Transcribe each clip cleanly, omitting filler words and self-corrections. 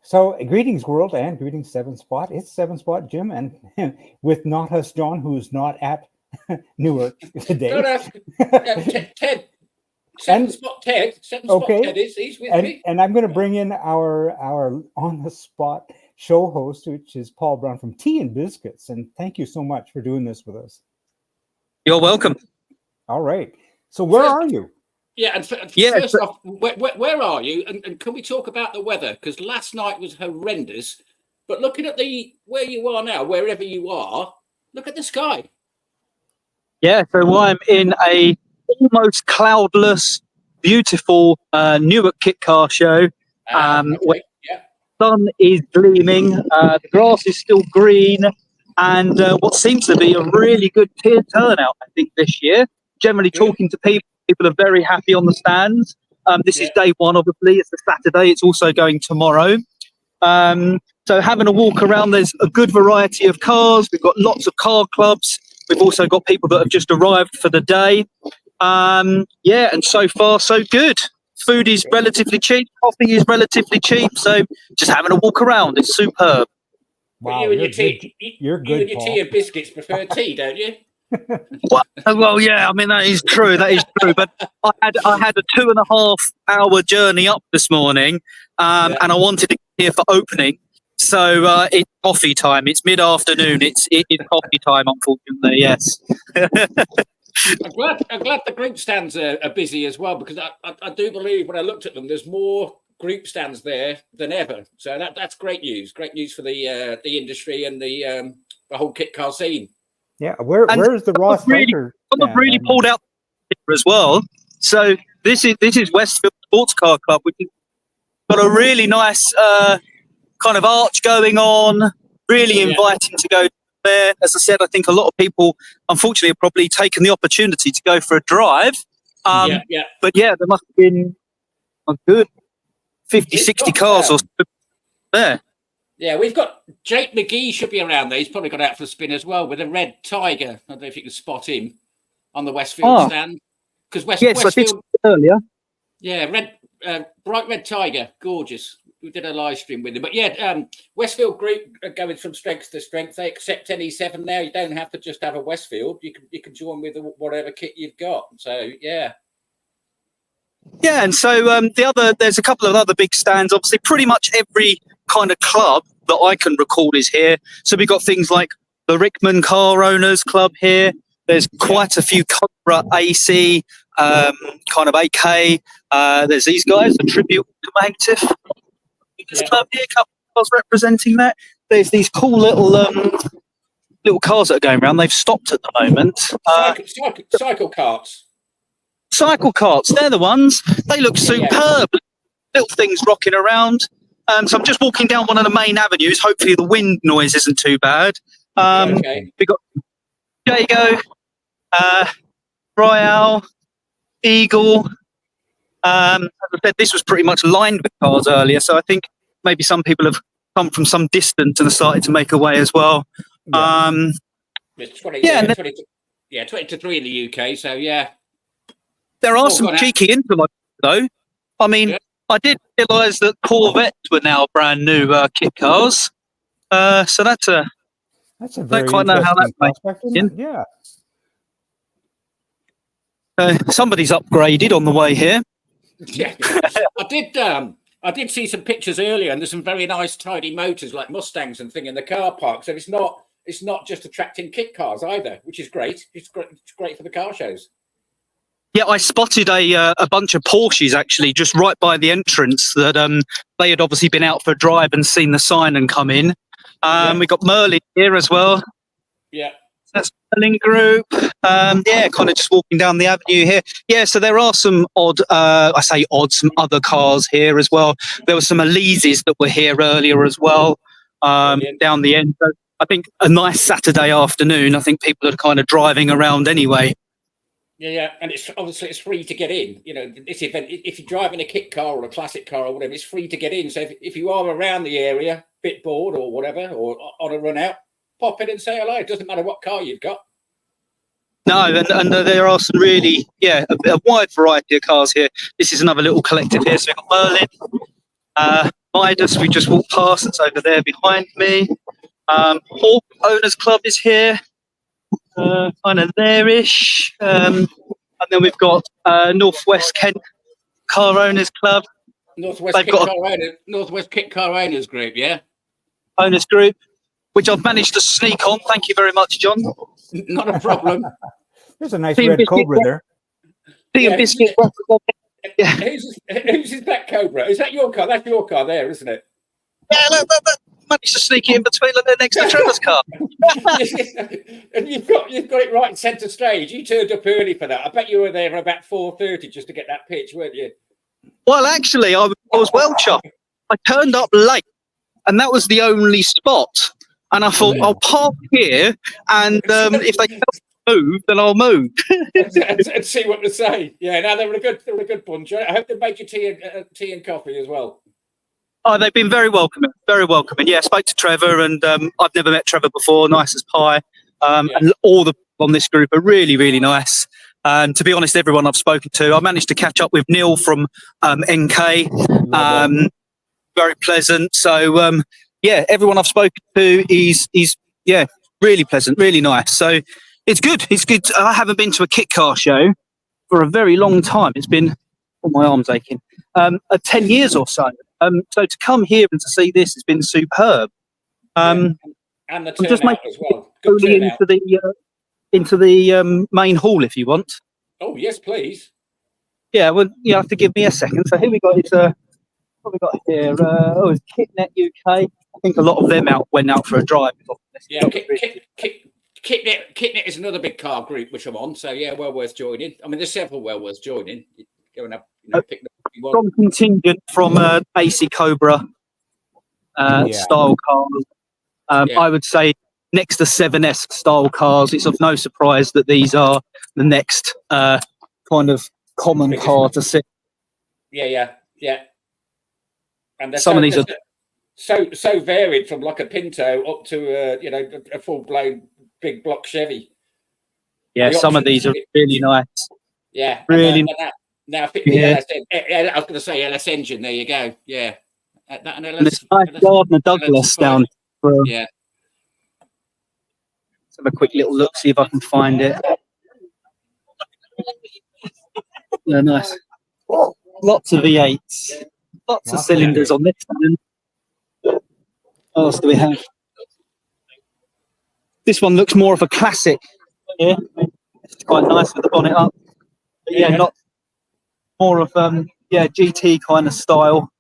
So, greetings, world, and greetings, Seven Spot. It's Seven Spot Jim, and with NOTUS John, who's not at Newark today. Ted. Seven Spot Ted. Spot Ted he's with me. And I'm going to bring in our on the spot show host, which is Paul Brown from N Bizz-Kits. And thank you so much for doing this with us. You're welcome. All right. So, where are you? Yeah, and first off, where are you? And can we talk about the weather? Because last night was horrendous. But looking at where you are now, wherever you are, look at the sky. Yeah, so I'm in a almost cloudless, beautiful Newark Kit Car Show. Where the sun is gleaming, the grass is still green, and what seems to be a really good turnout, I think, this year. Generally talking to people are very happy on the stands. This is day one, obviously. It's a Saturday. It's also going tomorrow. So having a walk around, there's a good variety of cars. We've got lots of car clubs. We've also got people that have just arrived for the day. And so far, so good. Food is relatively cheap. Coffee is relatively cheap. So just having a walk around. It's superb. Wow, you and your tea, you're good, you and your tea and biscuits prefer tea, don't you? Well, yeah. I mean, that is true. But I had a 2.5 hour journey up this morning, and I wanted to get here for opening. So it's coffee time. It's mid-afternoon. It's coffee time, unfortunately. Yes. I'm glad the group stands are busy as well, because I do believe when I looked at them, there's more group stands there than ever. So that's great news. Great news for the industry and the whole kit car scene. Yeah, where is the Ross Striker? Someone really pulled out as well. So this is Westfield Sports Car Club, which has got a really nice kind of arch going on. Really inviting to go there. As I said, I think a lot of people, unfortunately, have probably taken the opportunity to go for a drive. But there must have been a good 50, 60 cars or so there. Yeah, we've got Jake McGee should be around there. He's probably got out for a spin as well with a red Tiger. I don't know if you can spot him on the Westfield stand. Because Westfield, I did earlier. Yeah, bright red Tiger, gorgeous. We did a live stream with him. But Westfield group are going from strength to strength. They accept any 7 now. You don't have to just have a Westfield. You can join with whatever kit you've got. So yeah. Yeah, and so there's a couple of other big stands. Obviously, pretty much every kind of club that I can recall is here. So we've got things like the Rickman Car Owners Club here. There's quite a few Cobra AC, kind of AK. There's these guys, a tribute automotive. This club here, a couple of cars representing that. There's these cool little cars that are going around. They've stopped at the moment. Cycle carts. Cycle carts, they're the ones. They look superb. Little things rocking around. So I'm just walking down one of the main avenues. Hopefully the wind noise isn't too bad. We've got Jago, Royale, Eagle. As I said, this was pretty much lined with cars earlier. So I think maybe some people have come from some distance and started to make a way as well. It's 20 to 3 in the UK. So yeah. There are some cheeky interlopers, though. I mean, I did realise that Corvettes were now brand new kit cars. So that's a very don't quite know how that prospect, yeah. Somebody's upgraded on the way here. Yeah, I did see some pictures earlier, and there's some very nice, tidy motors like Mustangs and thing in the car park. So it's not just attracting kit cars either, which is great. It's great for the car shows. Yeah, I spotted a bunch of Porsches actually just right by the entrance that they had obviously been out for a drive and seen the sign and come in. We got Merlin here as well. Yeah. That's Merlin Group. Kind of just walking down the avenue here. Yeah, so there are some some other cars here as well. There were some Elises that were here earlier as well, down the end. So I think a nice Saturday afternoon. I think people are kind of driving around anyway. Yeah, and it's free to get in. You know, this event, if you're driving a kit car or a classic car or whatever, it's free to get in. So if you are around the area, bit bored or whatever, or on a run out, pop in and say hello. It doesn't matter what car you've got. No, and there are some really, a wide variety of cars here. This is another little collective here. So we've got Merlin, Midas, we just walked past. It's over there behind me. Hawk Owners Club is here, kind of there-ish. And then we've got Northwest Kent Car Owners Club. Northwest Kit Car Owners Group, yeah? Owners Group, which I've managed to sneak on. Thank you very much, John. Not a problem. There's a nice red Cobra there. Tea and biscuit. Yeah. Who's his black Cobra? Is that your car? That's your car there, isn't it? Yeah, look, managed to sneak it in between next to Trevor's car. And you've got it right in centre stage. You turned up early for that. I bet you were there for about 4:30 just to get that pitch, weren't you? Well, actually, I was well chuffed. I turned up late, and that was the only spot. And I thought, I'll park here, and if they move, then I'll move. and see what they say. Yeah, no, they were a good bunch. I hope they made you tea and coffee as well. Oh, they've been very welcoming, very welcoming. Yeah, I spoke to Trevor, and I've never met Trevor before. Nice as pie. And all the people on this group are really, really nice. To be honest, everyone I've spoken to, I managed to catch up with Neil from NK. Very pleasant. So yeah, everyone I've spoken to is really pleasant, really nice. So it's good. It's good. I haven't been to a kit car show for a very long time. It's been, my arm's aching, 10 years or so. So to come here and to see this has been superb. And the turnout as well. Good turnout. Into the main hall if you want. Oh yes, please. Yeah, well, you have to give me a second. So here we got is what we got here. It's Kitnet UK. I think a lot of them went out for a drive. Yeah, Kitnet is another big car group which I'm on. So yeah, well worth joining. I mean, there's several well worth joining. Go and have, pick them up if you want. From contingent from AC Cobra style cars. I would say next to 7S style cars, it's of no surprise that these are the next kind of common car to sit. Yeah. And some of these are so varied, from like a Pinto up to a full blown big block Chevy. Yeah, some of these are really nice. Yeah, really. Now fit the LS. I was going to say LS engine. There you go. Yeah, and LS, nice Gardner Douglas down. Yeah. Let's have a quick little look, see if I can find it. Yeah, nice. Lots of V8s, lots of cylinders on this one. What else do we have? This one looks more of a classic. Yeah, it's quite nice with the bonnet up. But yeah, not more of GT kind of style.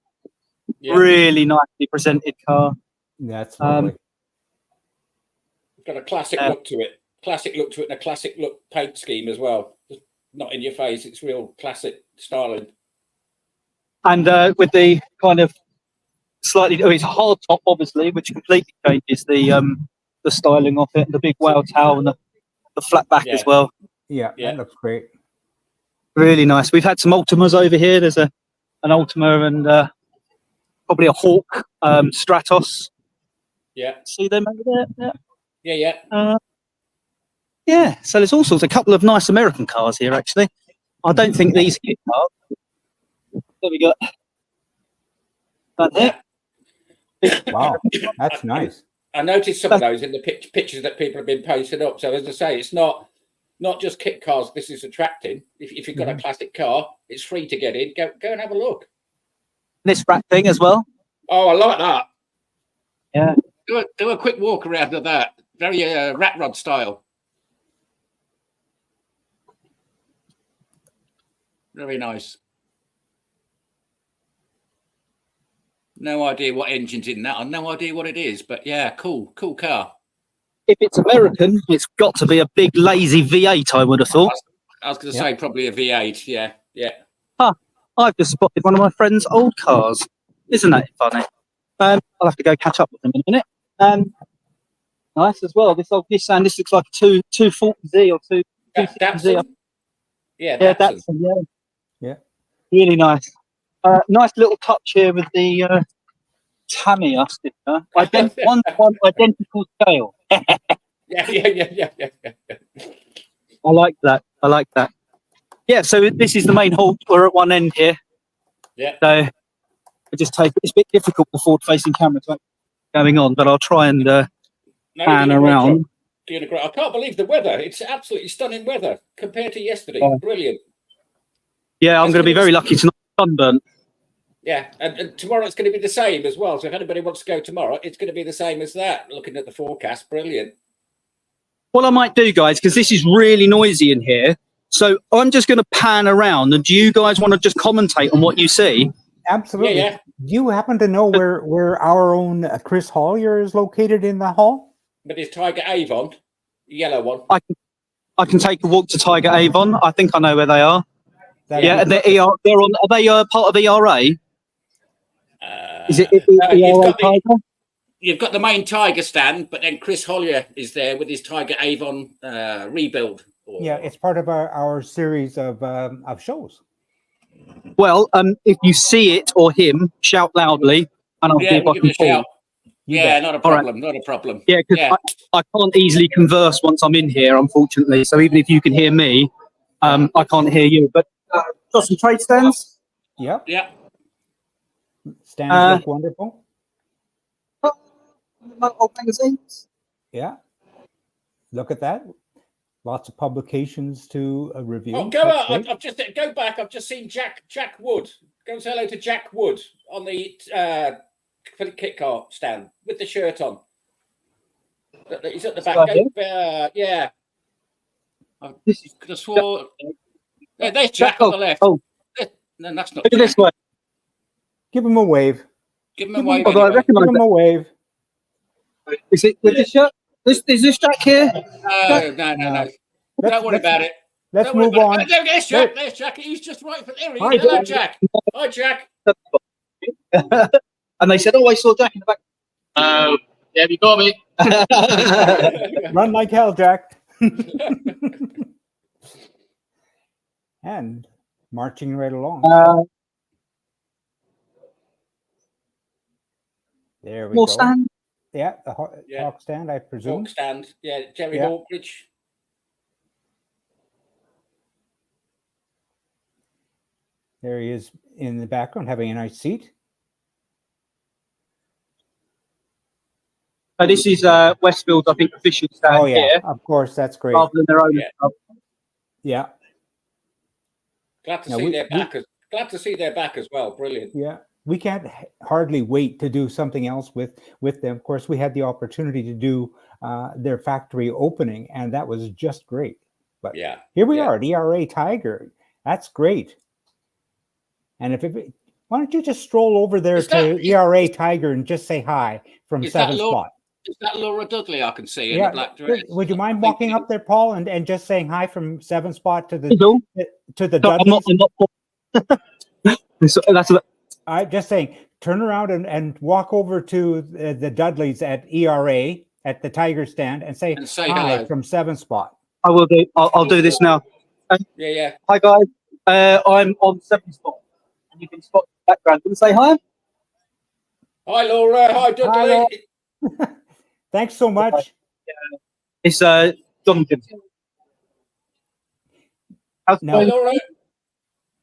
Yeah. Really nicely presented car. Yeah, it's lovely. Got a classic look to it. And a classic look paint scheme as well. Just not in your face. It's real classic styling. And with the kind of slightly, it's a hard top, obviously, which completely changes the styling of it. The big whale tail and the flat back as well. Yeah, that looks great. Really nice. We've had some Ultimas over here. There's an Ultima and probably a Hawk Stratos. Yeah. See them over there? Yeah. Yeah. So there's all sorts. A couple of nice American cars here, actually. I don't think these kit cars. There we go. Wow, that's nice. I noticed some of those in the pictures that people have been posting up. So as I say, it's not just kit cars this is attracting. If you've got a classic car, it's free to get in. Go and have a look. This rat thing as well. Oh, I like that. Yeah. Do a quick walk around of that. Very rat rod style. Very nice. No idea what engine's in that. I've no idea what it is, but yeah, cool car. If it's American, it's got to be a big lazy V8, I would have thought. I was going to say probably a V8, yeah. I've just spotted one of my friend's old cars. Isn't that funny? I'll have to go catch up with them in a minute. Nice as well. This old Nissan, this looks like a 240Z or 260Z. Yeah, Datsun. Yeah. Really nice. Nice little touch here with the Tamiya sticker. One identical scale. Yeah. I like that. Yeah, so this is the main hall. We're at one end here. Yeah. So just take it's a bit difficult for forward-facing cameras going on, but I'll try and pan around. I can't believe the weather. It's absolutely stunning weather compared to yesterday. Brilliant. Yeah, I'm going to be very lucky tonight. Sunburnt. Yeah, and tomorrow it's going to be the same as well. So if anybody wants to go tomorrow, it's going to be the same as that. Looking at the forecast, brilliant. What I might do, guys, because this is really noisy in here, so I'm just going to pan around, and do you guys want to just commentate on what you see? Absolutely. Yeah. Do you happen to know where our own Chris Hollier is located in the hall? But his Tiger Avon, the yellow one. I can take a walk to Tiger Avon. I think I know where they are. They're on. Are they part of ERA? Is it ERA Tiger? You've got the main Tiger stand, but then Chris Hollier is there with his Tiger Avon rebuild. Yeah, it's part of our series of shows. Well, if you see it or him, shout loudly, and I'll see if I can call. Yeah, not a problem. Not a problem. Yeah, because I can't easily converse once I'm in here, unfortunately. So even if you can hear me, I can't hear you. But got some trade stands. Yep. Yeah. Stands look wonderful. Old magazines. Yeah. Look at that. Lots of publications to review. Oh, go back. I've just seen Jack Wood. Go and say hello to Jack Wood on the kit car stand with the shirt on. He's at the back. Yeah. This is there's Jack on the left. Oh, no, that's not. Look at this way. Give him a wave. Give him a wave. Give him a wave. Is it with this shirt? Is this Jack here? No. Don't worry about it. Let's move on. There's Jack. There's Jack. He's just right for there. Hello, Jack. Hi, Jack. And they said, "Oh, I saw Jack in the back." Yeah, you got me. Run like hell, Jack. And marching right along. There we go. Stand. Yeah, the Hawk stand, I presume. Hawk stand. Yeah, Jerry Hawkridge. There he is in the background, having a nice seat. This is Westfield's, I think, official stand here. Of course, that's great. Rather than their own stuff. Yeah. Glad to see their back. Glad to see their back as well. Brilliant. Yeah. We can't hardly wait to do something else with them. Of course, we had the opportunity to do their factory opening, and that was just great. But here we are at ERA Tiger. That's great. And why don't you just stroll over there to ERA Tiger and just say hi from 7 spot? Is that Laura Dudley I can see in the black dress? Would you mind walking up there, Paul, and just saying hi from 7 spot to the Dudleys? I'm just saying, turn around and walk over to the Dudleys at ERA at the Tiger stand and say hi hello from 7 spot. I will do. I'll do this now. Hi guys. I'm on 7 spot, and you can spot the background. Can you say hi? Hi Laura. Hi Dudley. Hi, thanks so much. It's John. Hi Laura.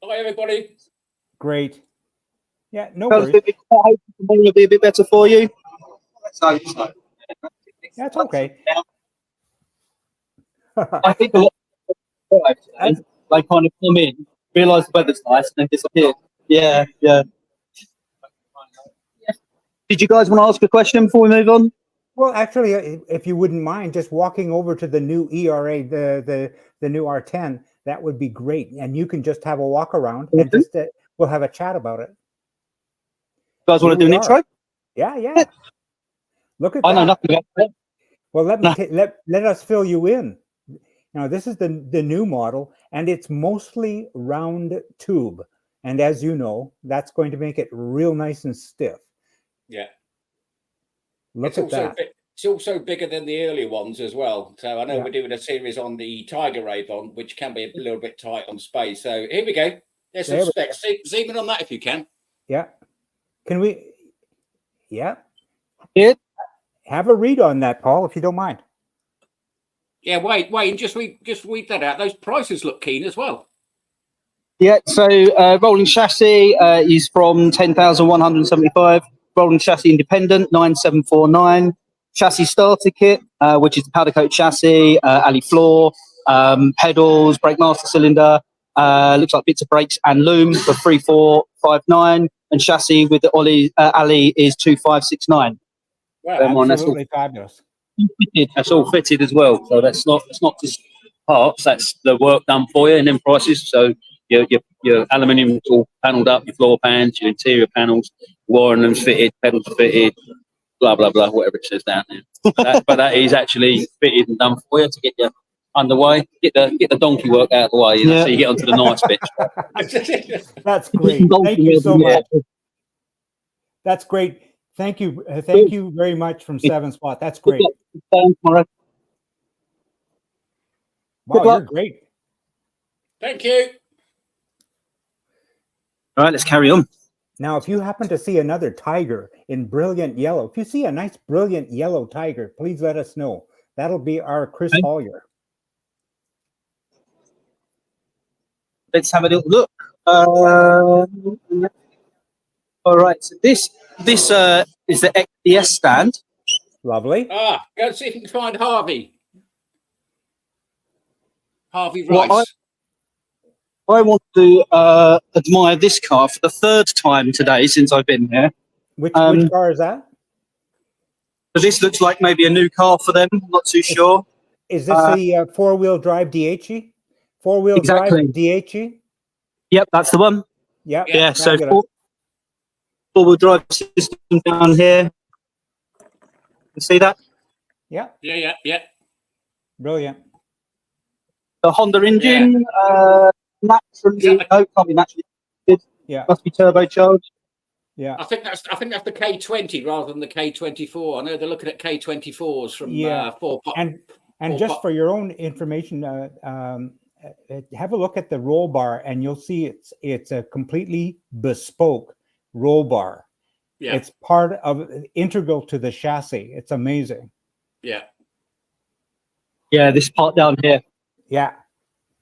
Hi everybody. Great. Yeah, no worries. It'll be a bit better for you. That's okay. I think a lot of they kind of come in, realise the weather's nice, and then disappear. Yeah. Did you guys want to ask a question before we move on? Well, actually, if you wouldn't mind just walking over to the new ERA, the new R10, that would be great. And you can just have a walk around and just we'll have a chat about it. You guys want to do an intro? Yeah. Look at that. I know nothing about that. Well, let us fill you in. Now, this is the new model, and it's mostly round tube. And as you know, that's going to make it real nice and stiff. Yeah. Look at that. It's also bigger than the earlier ones as well. So I know we're doing a series on the Tiger Avon, which can be a little bit tight on space. So here we go. There's some specs. Zoom in on that if you can. Yeah. Can we? Yeah. Have a read on that, Paul, if you don't mind. Yeah, wait, just read that out. Those prices look keen as well. Yeah, so rolling chassis is from 10,175. Rolling chassis independent, 9749. Chassis starter kit, which is the powder coat chassis, alley floor, pedals, brake master cylinder, looks like bits of brakes and loom for 3459. And chassis with the alley is 2569. Wow, absolutely fabulous. Fitted. That's all fitted as well. So it's not just parts. That's the work done for you, and then prices. So your aluminium is all panelled up, your floor pans, your interior panels, wiring them's fitted, pedals are fitted, blah blah blah, whatever it says down there. But that is actually fitted and done for you to get you underway, get the donkey work out of the way, you know, so you get onto the nice bits. That's great. Thank you so much. That's great. Thank you very much from Seven Spot. That's great. Wow, you're great. Thank you. All right, let's carry on. Now, if you happen to see another tiger in brilliant yellow, if you see a nice brilliant yellow tiger, please let us know. That'll be our Chris Hollier. Let's have a little look. All right, so this is the XDS stand. Lovely. Go and see if you can find Harvey. Harvey Rice. Well, I want to admire this car for the third time today since I've been here. Which car is that? So this looks like maybe a new car for them. I'm not too sure. Is this the four-wheel drive DHE? Four-wheel drive DHE? Yep, that's the one. Yep. Yeah, so four-wheel drive system down here. You see that? Yeah. Yeah. Brilliant. The Honda engine, naturally, can't be naturally. Yeah. Must be turbocharged. Yeah. I think that's the K20 rather than the K24. I know they're looking at K24s from four. And just for your own information, have a look at the roll bar, and you'll see it's a completely bespoke roll bar. Yeah. It's integral to the chassis. It's amazing. Yeah. Yeah, this part down here. Yeah.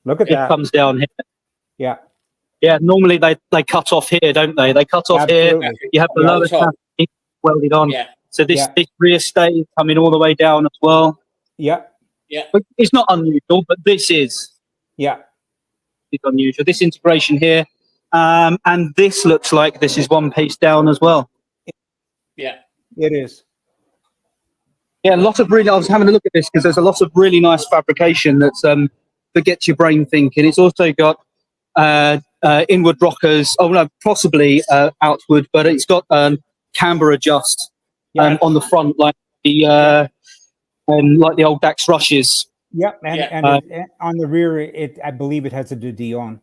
Look at that. It comes down here. Yeah. Yeah, normally they cut off here, don't they? They cut off here. You have the lower chassis welded on. Yeah. So this rear stay is coming all the way down as well. Yeah. Yeah. But it's not unusual, but this is. Yeah. It's unusual. This integration here. And this looks like this is one piece down as well. Yeah. It is. Yeah, I was having a look at this because there's a lot of really nice fabrication that's that gets your brain thinking. It's also got inward rockers. Oh no, possibly outward, but it's got camber adjust on the front, like the old Dax Rushes. Yeah, and on the rear, I believe it has a Dion.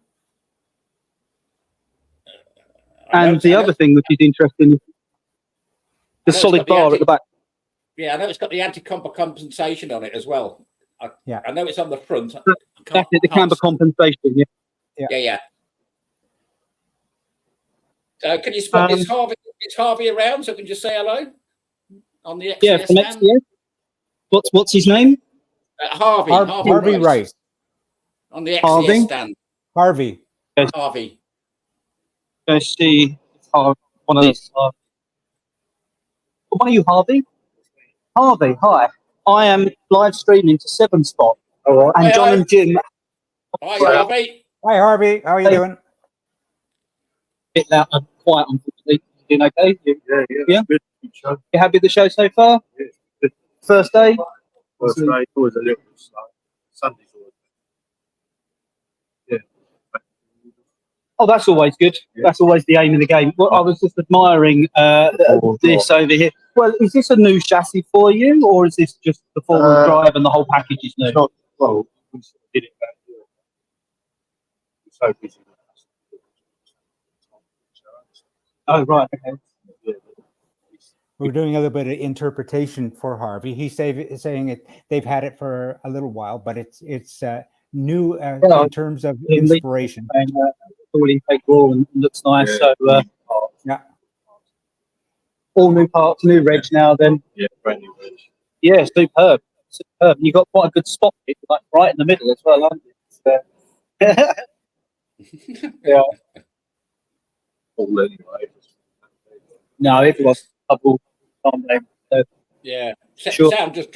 And the other thing which is interesting is the solid bar at the back. Yeah, I know it's got the anti-camber compensation on it as well. I know it's on the front. That's it, the camber compensation. Yeah. So can you spot is Harvey around so I can just say hello on the XDS? Yeah, from XDS. What's his name? Harvey Rice. On the XDS stand. Harvey. Harvey. Go see one of these. What are you, Harvey? Harvey, hi. I am live streaming to 7 Spot. All right. And John and Jim. Hi, Harvey. Hi, Harvey. How are you doing? Bit loud and quiet, unfortunately. Doing okay? Yeah. Good show. You happy with the show so far? Yeah. Good. First day? First day, always a little bit slow. Sunday's always. Yeah. Oh, that's always good. Yeah. That's always the aim of the game. Well, I was just admiring this over here. Well, is this a new chassis for you, or is this just the four-wheel drive and the whole package is new? Well, we did it back here. We're so busy. Oh, right. Okay. Yeah. We're doing a little bit of interpretation for Harvey. He's saying they've had it for a little while, but it's new in terms of inspiration. All intake raw and looks nice. Yeah. So all new parts, new reg now. Then Brand new reg. Yeah, superb. You got quite a good spot, like right in the middle as well, haven't you? Yeah. All anyway. No, everyone's double. Yeah. Sure. Sound just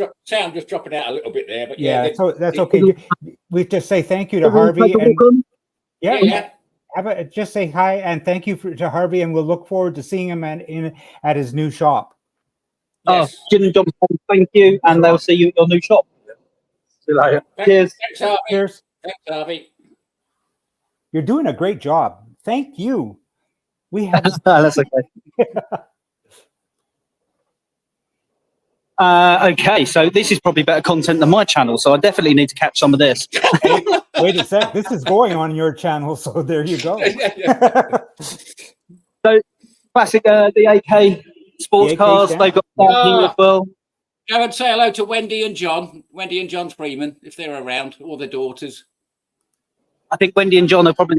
dropping out a little bit there, but yeah. So that's okay. We just say thank you to Harvey and just say hi and thank you to Harvey, and we'll look forward to seeing him at his new shop. Yes. Jim and John, thank you, and they'll see you at your new shop. See you later. Cheers. Thanks, Harvey. Cheers. Thanks, Harvey. You're doing a great job. Thank you. We have. That's okay. Okay, so this is probably better content than my channel, so I definitely need to catch some of this. Hey, wait a sec. This is going on your channel, so there you go. So, classic, the AK sports cars, they've got that here as well. Go and say hello to Wendy and John. Wendy and John Freeman, if they're around, or their daughters. I think Wendy and John are probably.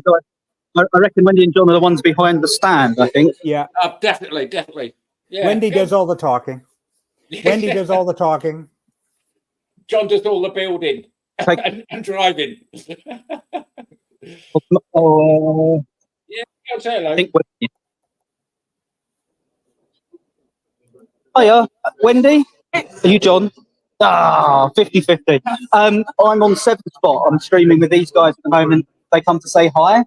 I reckon Wendy and John are the ones behind the stand. I think. Yeah. Definitely. Yeah. Wendy does all the talking. Wendy does all the talking. John does all the building and driving. Yeah, go say hello. I think Hiya, Wendy. Are you John? 50-50. I'm on 7th spot. I'm streaming with these guys at the moment. They come to say hi.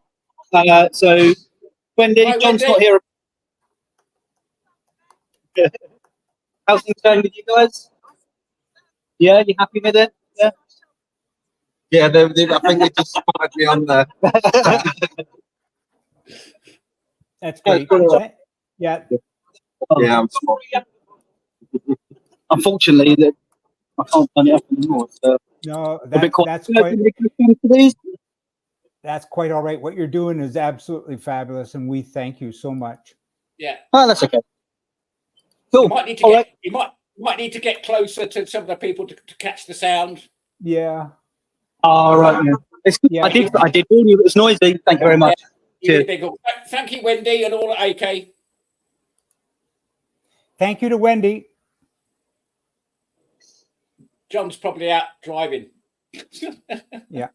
So, Wendy, Hi, John's Wendy. not here. How's things going with you guys? Yeah, you happy with it? Yeah. Yeah, I think they just spotted me on there. That's great. Yeah. Yeah, I'm smart. Unfortunately, I can't turn it up anymore. So No, that's quite all right. What you're doing is absolutely fabulous, and we thank you so much. Yeah. Oh, that's okay. Cool. You might need to you might need to get closer to some of the people to catch the sound. Yeah. All right. Yeah. I did warn you it was noisy. Thank you very much. Yeah, thank you, Wendy, and all at AK. Thank you to Wendy. John's probably out driving. Yeah.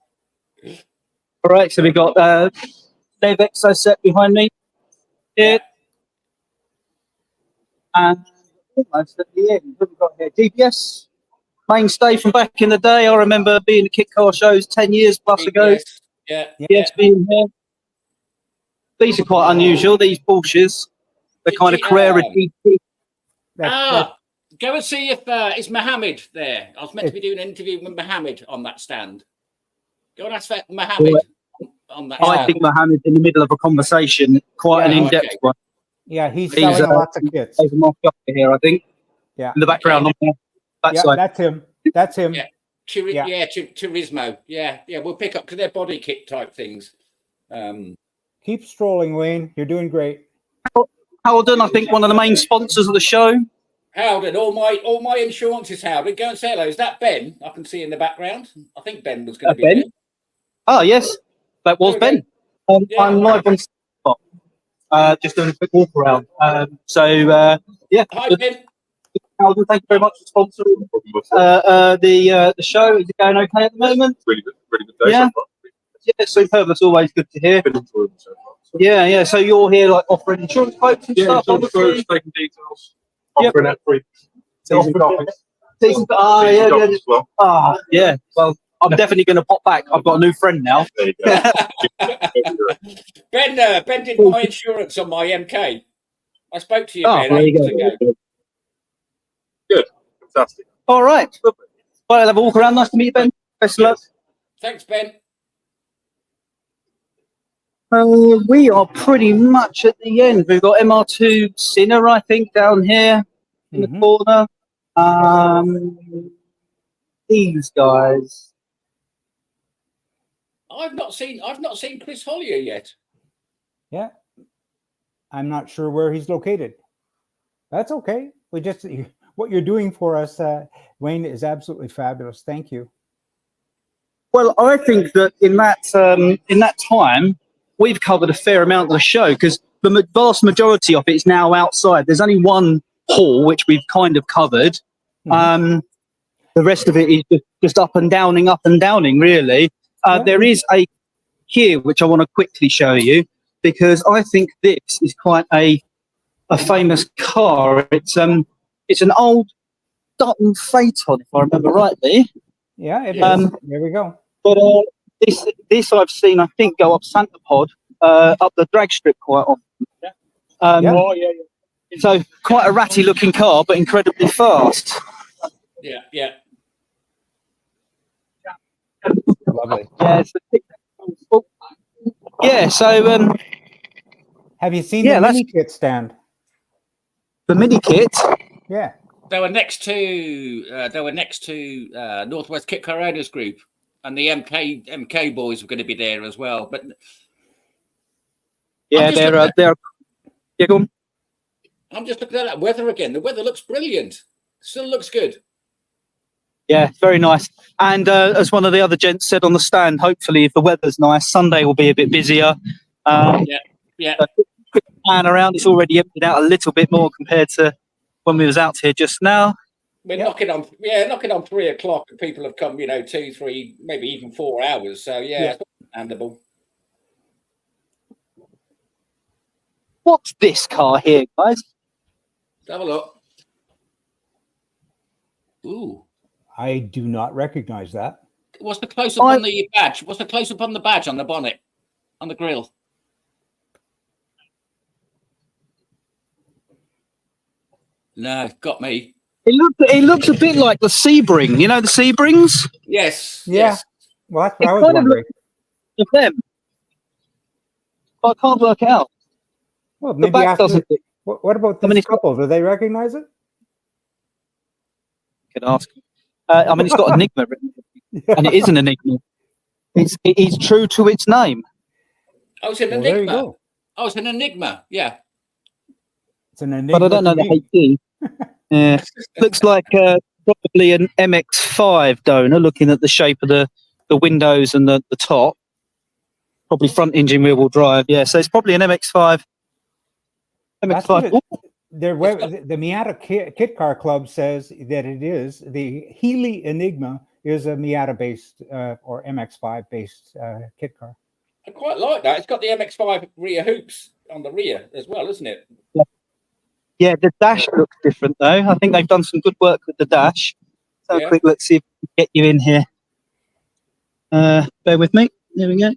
All right. So we got Dave Exoset behind me. Here. And almost at the end, what have we got here? GPS mainstay from back in the day. I remember being at kit car shows 10 years plus ago. Yes, being here. These are quite unusual. These Porsches, they're kind of Carrera GT. Go and see if it's Mohammed there. I was meant to be doing an interview with Mohammed on that stand. Go and ask for Mohammed on that stand. I think Mohammed's in the middle of a conversation, quite an in-depth one. Yeah, he's selling lots of kits. There's a mock up here, I think. Yeah. In the background. Yeah, that's him. That's him. Yeah. Turismo. Yeah. We'll pick up because they're body kit type things. Keep strolling, Wayne. You're doing great. Howden, I think one of the main sponsors of the show. Howden, all my insurance is Howden. Go and say hello. Is that Ben? I can see in the background. I think Ben was going to be Ben. there. Oh yes, that was Ben. I'm live on spot. Just doing a quick walk around. Hi, Ben. Howden, thank you very much for sponsoring the show. Is it going okay at the moment? Really good day so far. Yeah, superb. That's always good to hear. Yeah. So you're here, like offering insurance quotes and stuff. Insurance quotes, taking details, offering that free season copies. Yeah. Well, I'm definitely going to pop back. I've got a new friend now. There you go. Ben did my insurance on my MK. I spoke to you, Ben. There you go. Good. Fantastic. All right. Well, I'll have a walk around. Nice to meet you, Ben. Best of luck. Thanks, Ben. We are pretty much at the end. We've got MR2 Sinner, I think, down here in the corner. These guys. I've not seen Chris Hollier yet. Yeah. I'm not sure where he's located. That's okay. What you're doing for us, Wayne, is absolutely fabulous. Thank you. Well, I think that in that time, we've covered a fair amount of the show because the vast majority of it is now outside. There's only one hall which we've kind of covered. The rest of it is just up and downing, really. There is a here, which I want to quickly show you, because I think this is quite a famous car. It's an old Dutton Phaeton, if I remember rightly. Yeah, it is. There we go. But this I've seen, I think, go up Santa Pod, up the drag strip quite often. So quite a ratty looking car, but incredibly fast. Yeah, yeah. Lovely. Yeah, so have you seen the mini kit stand? The mini kit? Yeah. They were next to Northwest Kit Car Owners Group, and the MK boys were going to be there as well. But yeah, they're yeah, go on. I'm just looking at that weather again. The weather looks brilliant. Still looks good. Yeah, very nice. And as one of the other gents said on the stand, hopefully, if the weather's nice, Sunday will be a bit busier. Yeah. Quick pan around. It's already emptied out a little bit more compared to when we was out here just now. We're knocking on 3 o'clock, and people have come, 2, 3, maybe even 4 hours. So it's understandable. What's this car here, guys? Let's have a look. Ooh. I do not recognize that. What's the close-up on the badge? What's the close-up on the badge on the bonnet, on the grille? No, got me. It looks a bit like the Sebring. You know the Sebrings? Yes. Yeah. Yes. Well, that's what I was wondering. Of them. But I can't work it out. Well, maybe after. What about the couple? Do they recognize it? Could ask. I mean, it's got Enigma written, and it is an Enigma. It is true to its name. Oh, it's an Enigma. There you go. Oh, it's an Enigma. Yeah. It's an Enigma. But I don't know the HD. Yeah. Looks like probably an MX-5 donor, looking at the shape of the windows and the top. Probably front engine rear wheel drive. Yeah, so it's probably an MX-5. MX-5. The Miata Kit Car Club says that it is. The Healy Enigma is a Miata based or MX-5 based kit car. I quite like that. It's got the MX-5 rear hoops on the rear as well, isn't it? Yeah, the dash looks different though. I think they've done some good work with the dash. So a quick look, see if we can get you in here. Bear with me. There we go.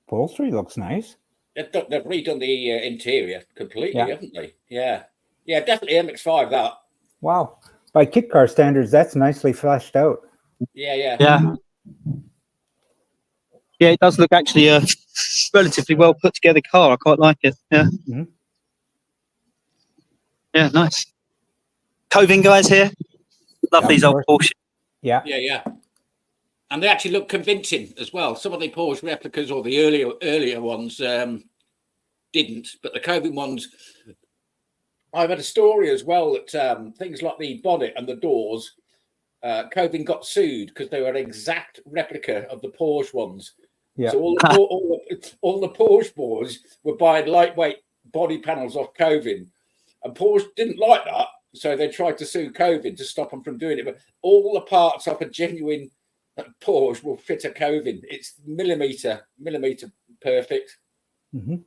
Upholstery looks nice. They've redone the interior completely, haven't they? Yeah. Yeah, definitely MX-5, that. Wow. By kit car standards, that's nicely fleshed out. Yeah. Yeah, it does look actually a relatively well put together car. I quite like it. Yeah. Mm-hmm. Yeah, nice. Coving guys here. Love these old Porsche. Yeah. And they actually look convincing as well. Some of the Porsche replicas or the earlier ones didn't, but the Coving ones. I've had a story as well that things like the bonnet and the doors, Coving got sued because they were an exact replica of the Porsche ones. Yeah. So all the Porsche boys were buying lightweight body panels off Coving, and Porsche didn't like that, so they tried to sue Coving to stop them from doing it. But all the parts of a genuine Porsche will fit a Coving. It's millimeter perfect. Mm-hmm.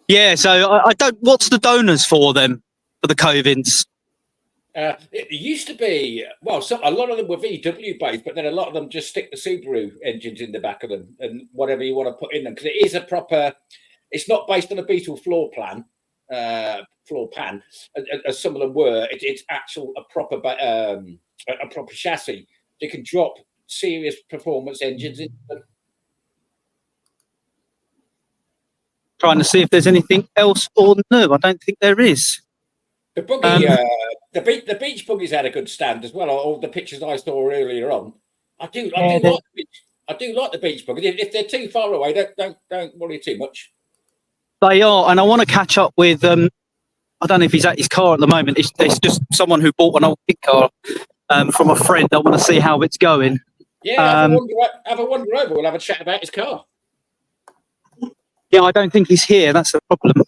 Yeah. So I don't. What's the donors for them for the Covings? It used to be, well, a lot of them were VW based, but then a lot of them just stick the Subaru engines in the back of them and whatever you want to put in them, because it is a proper. It's not based on a Beetle floor pan, as some of them were. It's actual a proper chassis. They can drop serious performance engines in them. Trying to see if there's anything else or no. I don't think there is. The buggy, the beach buggies had a good stand as well. All the pictures I saw earlier on, I do like the beach buggy. If they're too far away, don't worry too much. They are, and I want to catch up with. I don't know if he's at his car at the moment. It's just someone who bought an old kit car from a friend. I want to see how it's going. Yeah, have a wander over. We'll have a chat about his car. Yeah, I don't think he's here. That's the problem.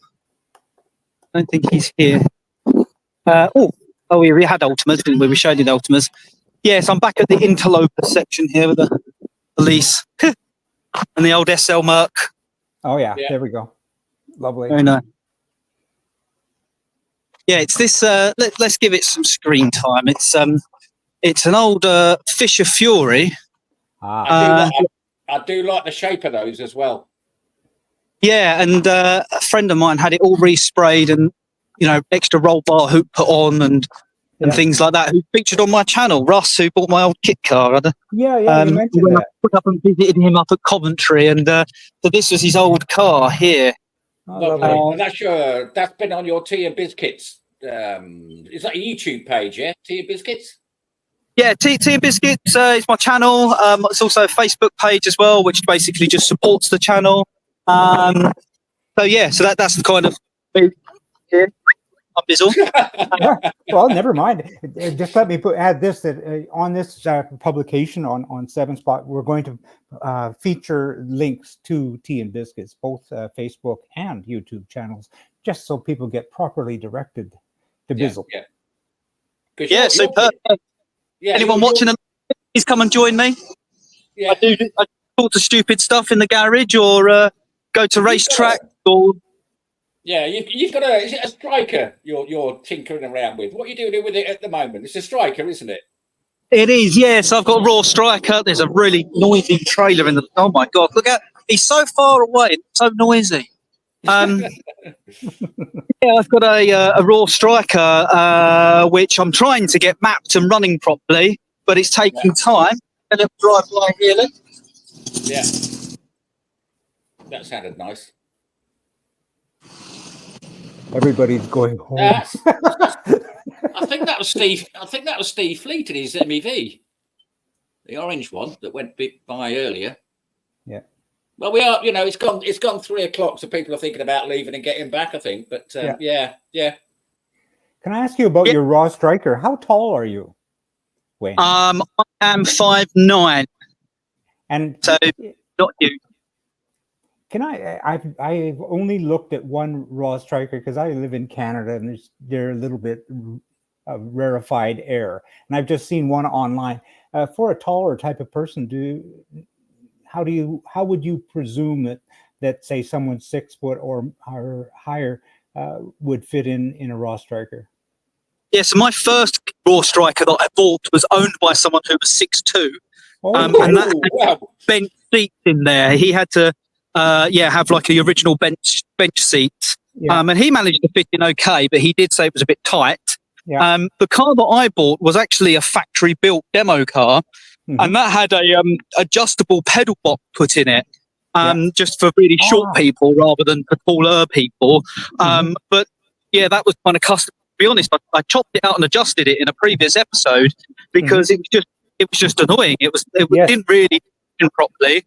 I don't think he's here. We had Ultimas, didn't we? We showed you the Ultimas. Yes, I'm back at the interloper section here with the police and the old SL Merc. Oh yeah, there we go. Lovely. Very nice. Yeah, it's this. Let's give it some screen time. It's an old Fisher Fury. I do like the shape of those as well. Yeah, and a friend of mine had it all resprayed and extra roll bar hoop put on and things like that. Who featured on my channel, Russ, who bought my old kit car. You mentioned that. I put up and visited him up at Coventry, and so this was his old car here. Lovely. And that's been on your N Bizz-Kits. Is that a YouTube page? Yeah, N Bizz-Kits. Yeah, N Bizz-Kits is my channel. It's also a Facebook page as well, which basically just supports the channel. So that's the kind of here. Up is all. Well, never mind. Just let me add this: that on this publication on 7 Spot, we're going to feature links to N Bizz-Kits, both Facebook and YouTube channels, just so people get properly directed to Bizzle. Yeah, superb. Anyone watching? Please come and join me. Yeah. I do all the stupid stuff in the garage, or go to racetrack, or. Yeah, you've got is it a striker you're tinkering around with? What are you doing with it at the moment? It's a striker, isn't it? It is, yes. I've got a raw striker. There's a really noisy trailer in the. Oh my God! Look at, he's so far away. It's so noisy. Yeah, I've got a raw striker, which I'm trying to get mapped and running properly, but it's taking time. And a drive by here. Look. Yeah, that sounded nice. Everybody's going home. I think that was Steve. I think that was Steve Fleet in his MEV, the orange one that went by earlier. Yeah. Well, we are. It's gone 3 o'clock, so people are thinking about leaving and getting back. I think, but yeah. Can I ask you about your raw striker? How tall are you, Wayne? I am 5'9", and so not you. Can I've only looked at one raw striker because I live in Canada and they're a little bit of rarefied air, and I've just seen one online. For a taller type of person, how would you presume that say someone 6 foot or higher would fit in a raw striker? Yeah, so my first raw striker that I bought was owned by someone who was 6'2", and that had bench seats in there. He had to have like the original bench seats, and he managed to fit in okay, but he did say it was a bit tight. The car that I bought was actually a factory built demo car, and that had a adjustable pedal box put in it, just for really short people rather than for taller people. But yeah, that was kind of custom. To be honest, I chopped it out and adjusted it in a previous episode because it was just annoying. It didn't really function properly.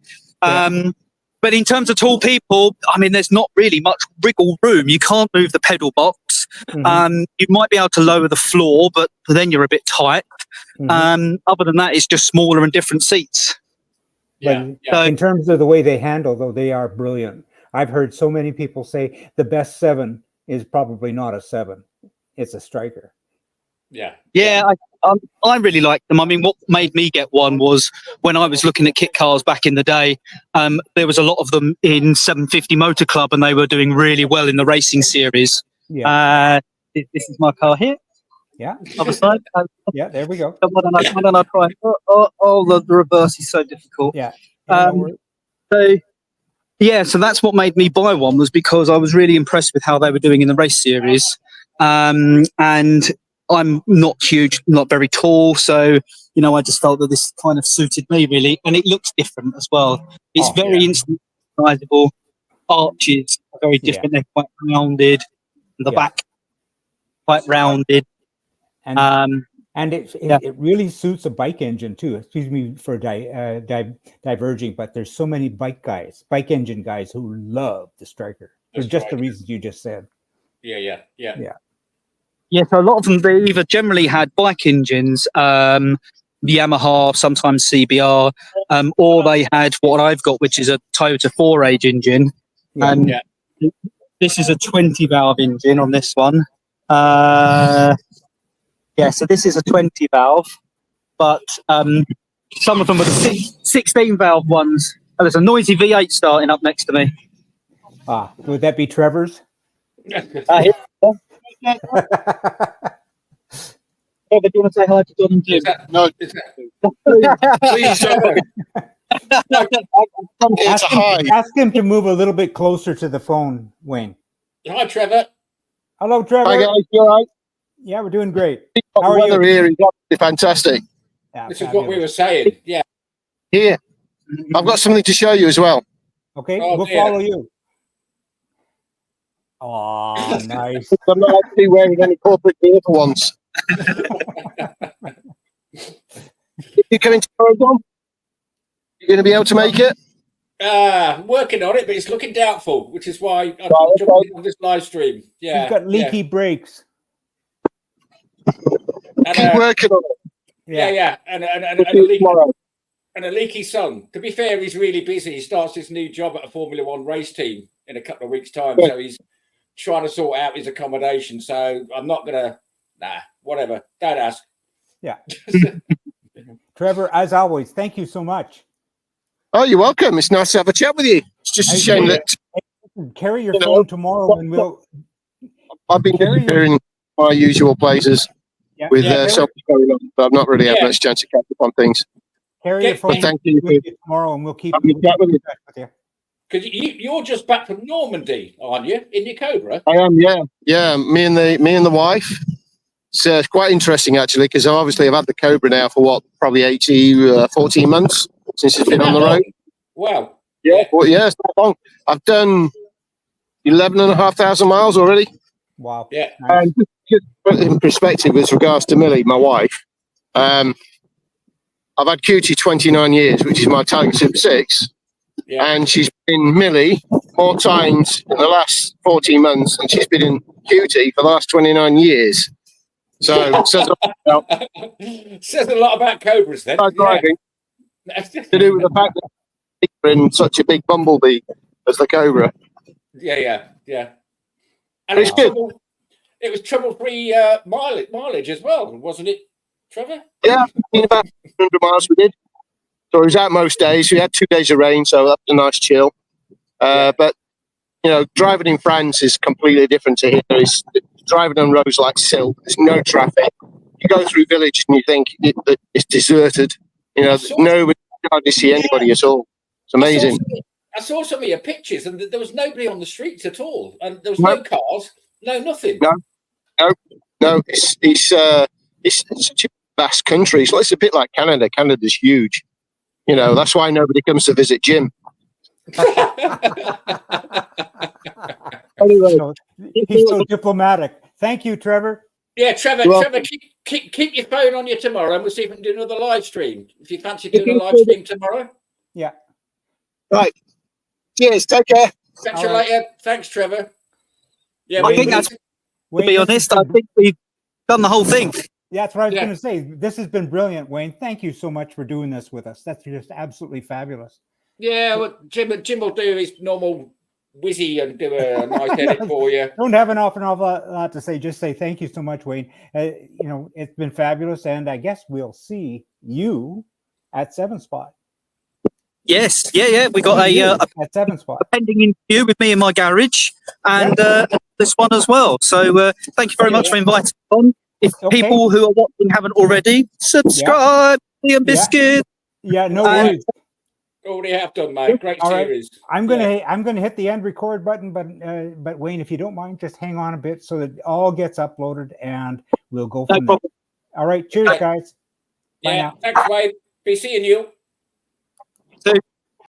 But in terms of tall people, I mean, there's not really much wriggle room. You can't move the pedal box. You might be able to lower the floor, but then you're a bit tight. Other than that, it's just smaller and different seats. So in terms of the way they handle, though, they are brilliant. I've heard so many people say the best 7 is probably not a 7. It's a striker. I really like them. I mean, what made me get one was when I was looking at kit cars back in the day, there was a lot of them in 750 Motor Club, and they were doing really well in the racing series. This is my car here. Other side. There we go. Why don't I try? The reverse is so difficult. So that's what made me buy one, was because I was really impressed with how they were doing in the race series. And I'm not huge, not very tall, so I just felt that this kind of suited me really, and it looks different as well. It's very instantly recognizable. Arches are very different; they're quite rounded. The back quite rounded, and it really suits a bike engine too. Excuse me for diverging, but there's so many bike engine guys who love the striker for just the reasons you just said. Yeah, so a lot of them, they either generally had bike engines, Yamaha, sometimes CBR, or they had what I've got, which is a Toyota 4-age engine. This is a 20-valve engine on this one. So this is a 20-valve. but some of them were the 16 valve ones. And there's a noisy V8 starting up next to me. Would that be Trevor's? Trevor, do you want to say hi to John and Jim? No, please don't. I'm here to hide. Ask him to move a little bit closer to the phone, Wayne. Hi, Trevor. Hello, Trevor. Hi guys, you all right? Yeah, we're doing great. How How are weather you? here is absolutely fantastic. Yeah, This is what we were saying. Yeah. Here, I've got something to show you as well. Okay, Oh, we'll dear. follow you. Oh, nice. I'm not actually wearing any corporate gear for once. You coming tomorrow, John? You're going to be able to make it? Working on it, but it's looking doubtful, which is why I'm Right, jumping on this live stream. Yeah. You've got leaky brakes. And, Keep working on it. yeah. And We'll see you tomorrow. a leaky son. To be fair, he's really busy. He starts his new job at a Formula One race team in a couple of weeks' time. Yeah. So he's trying to sort out his accommodation. So I'm not going to, whatever. Don't ask. Yeah. Trevor, as always, thank you so much. Oh, you're welcome. It's nice to have a chat with you. It's just a shame that Carry your phone tomorrow and we'll... I've been disappearing my usual places with something going on, but I've not really had much chance to catch up on things. Carry your phone Thank you with you tomorrow and we'll keep having a chat with you. you. Because you're just back from Normandy, aren't you? In your Cobra? I am, yeah. Me and the wife. It's quite interesting actually, because obviously I've had the Cobra now for probably 14 months since it's been on the road. Wow. Yeah, well, yeah, it's not long. I've done 11,500 miles already. Wow. Yeah. Nice. And just put it in perspective with regards to Millie, my wife, I've had QT 29 years, which is my Tiger Super 6. Yeah. And she's been Millie more times in the last 14 months than she's been in QT for the last 29 years. So it says says a lot about Cobras then. driving to do with the fact that they're in such a big bumblebee as the Cobra. Yeah. And It's good. It was trouble-free mileage as well, wasn't it, Trevor? Yeah, in about 100 miles we did. So it was out most days. We had 2 days of rain, so that was a nice chill. But, driving in France is completely different to here. It's driving on roads like silk. There's no traffic. You go through villages and you think it's deserted. Nobody, hardly see anybody at all. It's amazing. I saw some of your pictures and there was nobody on the streets at all. And there was no cars, no nothing. No. It's such a vast country. So it's a bit like Canada. Canada's huge. That's why nobody comes to visit Jim. Anyway, he's so diplomatic. Thank you, Trevor. Yeah, Trevor, keep your phone on you tomorrow and we'll see if we can do another live stream. If you fancy doing a live stream tomorrow. Yeah. Right. Cheers. Take care. Catch you later. Thanks, Trevor. Yeah, I think that's, to be honest, I think we've done the whole thing. Yeah, that's what I was going to say. This has been brilliant, Wayne. Thank you so much for doing this with us. That's just absolutely fabulous. Yeah, well, Jim will do his normal whizzy and do a nice edit for you. Don't have an awful lot to say. Just say thank you so much, Wayne. It's been fabulous, and I guess we'll see you at 7 Spot. Yes, yeah. We got at 7 Spot, a pending interview with me in my garage, and this one as well. So thank you very much for inviting me on. If people who are watching haven't already, subscribe to N Bizz-Kits. Yeah, no worries. Already have done, mate. Great series. I'm gonna hit the end record button, but Wayne, if you don't mind, just hang on a bit so that it all gets uploaded, and we'll go from there. All right, cheers, guys. Bye now. Thanks, Wayne. Be seeing you. See you.